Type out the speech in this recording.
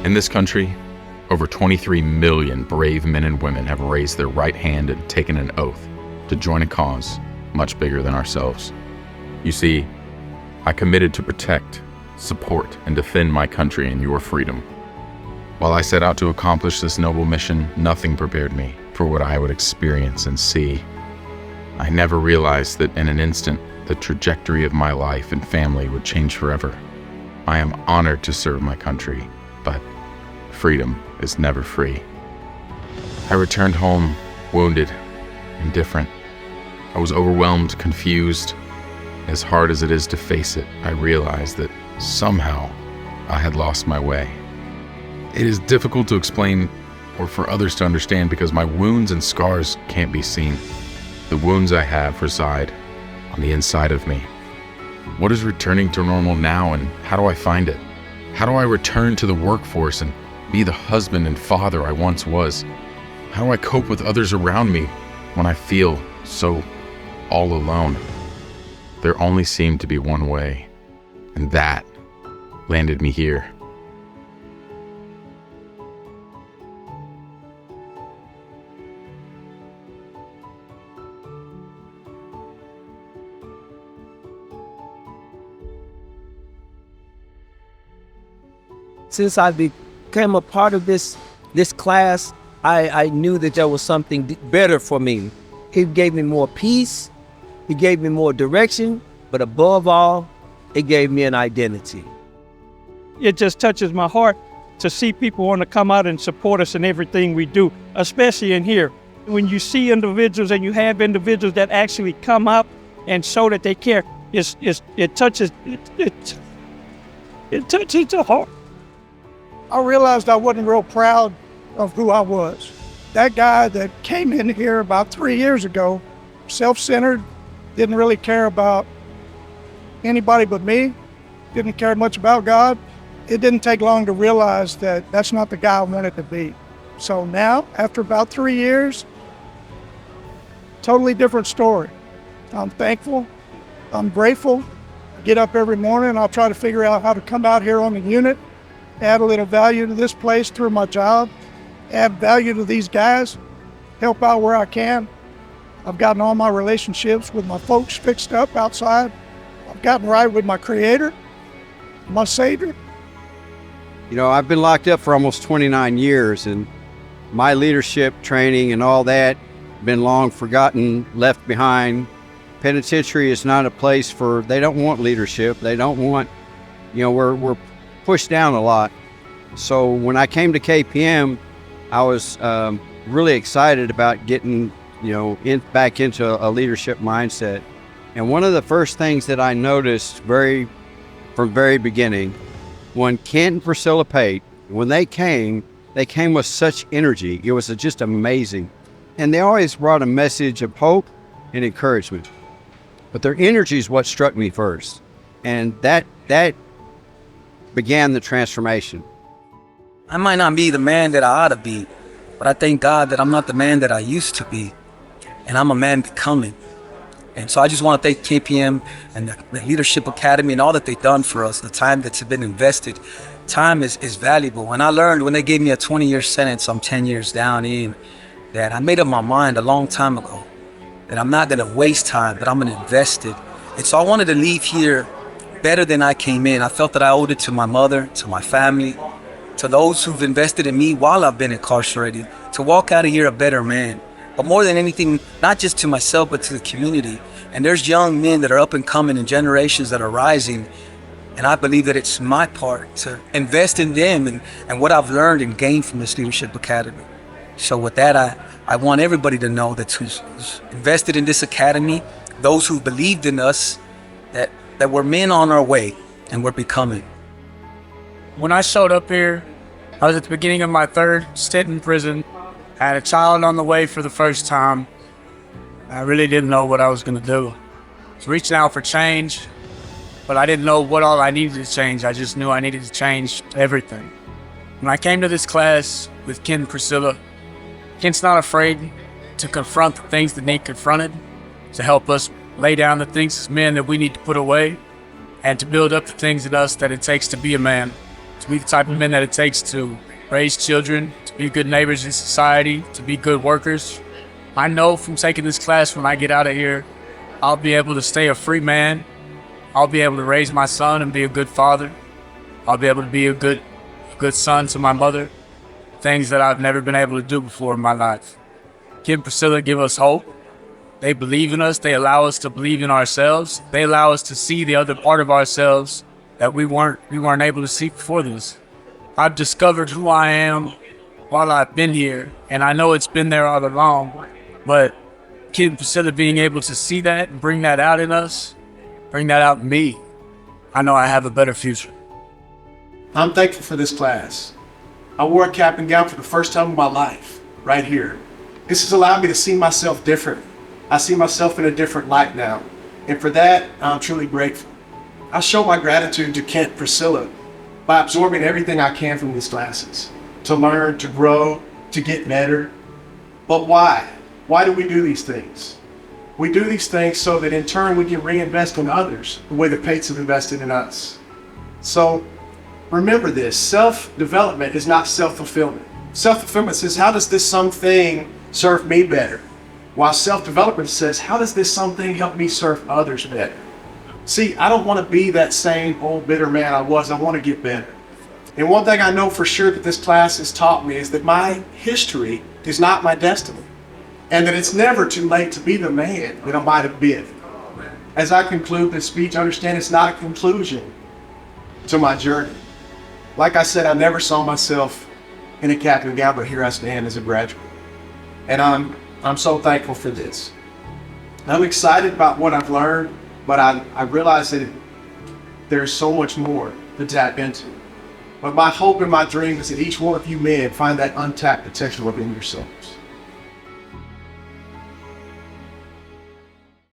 In this country, over 23 million brave men and women have raised their right hand and taken an oath to join a cause much bigger than ourselves. You see, I committed to protect, support, and defend my country and your freedom. While I set out to accomplish this noble mission, nothing prepared me for what I would experience and see. I never realized that in an instant, the trajectory of my life and family would change forever. I am honored to serve my country, but freedom is never free. I returned home wounded, indifferent. I was overwhelmed, confused. As hard as it is to face it, I realized that somehow I had lost my way. It is difficult to explain or for others to understand because my wounds and scars can't be seen. The wounds I have reside on the inside of me. What is returning to normal now, and how do I find it? How do I return to the workforce and be the husband and father I once was? How do I cope with others around me when I feel so all alone? There only seemed to be one way, and that landed me here. Since I became a part of this class, I knew that there was something better for me. It gave me more peace, it gave me more direction, but above all, it gave me an identity. It just touches my heart to see people want to come out and support us in everything we do, especially in here. When you see individuals and you have individuals that actually come out and show that they care, it touches the heart. I realized I wasn't real proud of who I was. That guy that came in here about 3 years ago, self-centered, didn't really care about anybody but me, didn't care much about God. It didn't take long to realize that that's not the guy I wanted to be. So now, after about 3 years, totally different story. I'm thankful, I'm grateful. I get up every morning, I'll try to figure out how to come out here on the unit, add a little value to this place through my job, add value to these guys, help out where I can. I've gotten all my relationships with my folks fixed up outside. I've gotten right with my Creator, my Savior. You know, I've been locked up for almost 29 years, and my leadership training and all that been long forgotten, left behind. Penitentiary is not a place for, they don't want leadership. They don't want, we're pushed down a lot. So when I came to KPM, I was really excited about getting, back into a leadership mindset. And one of the first things that I noticed from very beginning, when Kent and Priscilla Pate, when they came with such energy. It was just amazing. And they always brought a message of hope and encouragement. But their energy is what struck me first. And that began the transformation. I might not be the man that I ought to be, but I thank God that I'm not the man that I used to be, and I'm a man becoming. And so I just want to thank KPM and the Leadership Academy and all that they've done for us, the time that's been invested. Time is valuable. And I learned when they gave me a 20-year sentence, I'm 10 years down in, that I made up my mind a long time ago that I'm not going to waste time, that I'm going to invest it. And so I wanted to leave here better than I came in. I felt that I owed it to my mother, to my family, to those who've invested in me while I've been incarcerated, to walk out of here a better man. But more than anything, not just to myself, but to the community. And there's young men that are up and coming and generations that are rising. And I believe that it's my part to invest in them and what I've learned and gained from this Leadership Academy. So with that, I want everybody to know that who's invested in this academy, those who believed in us, that we're men on our way and we're becoming. When I showed up here, I was at the beginning of my third stint in prison. I had a child on the way for the first time. I really didn't know what I was going to do. I was reaching out for change, but I didn't know what all I needed to change. I just knew I needed to change everything. When I came to this class with Ken and Priscilla, Ken's not afraid to confront the things that need confronted, to help us lay down the things as men that we need to put away, and to build up the things in us that it takes to be a man. to be the type of men that it takes to raise children, to be good neighbors in society, to be good workers. I know from taking this class when I get out of here, I'll be able to stay a free man. I'll be able to raise my son and be a good father. I'll be able to be a good son to my mother. Things that I've never been able to do before in my life. Kid and Priscilla give us hope. They believe in us. They allow us to believe in ourselves. They allow us to see the other part of ourselves that we weren't able to see before this. I've discovered who I am while I've been here, and I know it's been there all along, but Kid and Priscilla being able to see that and bring that out in us, bring that out in me, I know I have a better future. I'm thankful for this class. I wore a cap and gown for the first time in my life, right here. This has allowed me to see myself differently. I see myself in a different light now, and for that, I'm truly grateful. I show my gratitude to Kent and Priscilla by absorbing everything I can from these classes, to learn, to grow, to get better. But why? Why do we do these things? We do these things so that in turn we can reinvest in others the way that Pates have invested in us. So remember this, self-development is not self-fulfillment. Self-fulfillment says, how does this something serve me better? While self-development says, how does this something help me serve others better? See, I don't want to be that same old bitter man I was. I want to get better. And one thing I know for sure that this class has taught me is that my history is not my destiny. And that it's never too late to be the man that I might have been. As I conclude this speech, understand it's not a conclusion to my journey. Like I said, I never saw myself in a cap and gown, but here I stand as a graduate. And I'm so thankful for this. I'm excited about what I've learned, but I realize that there's so much more to tap into. But my hope and my dream is that each one of you men find that untapped potential within yourselves.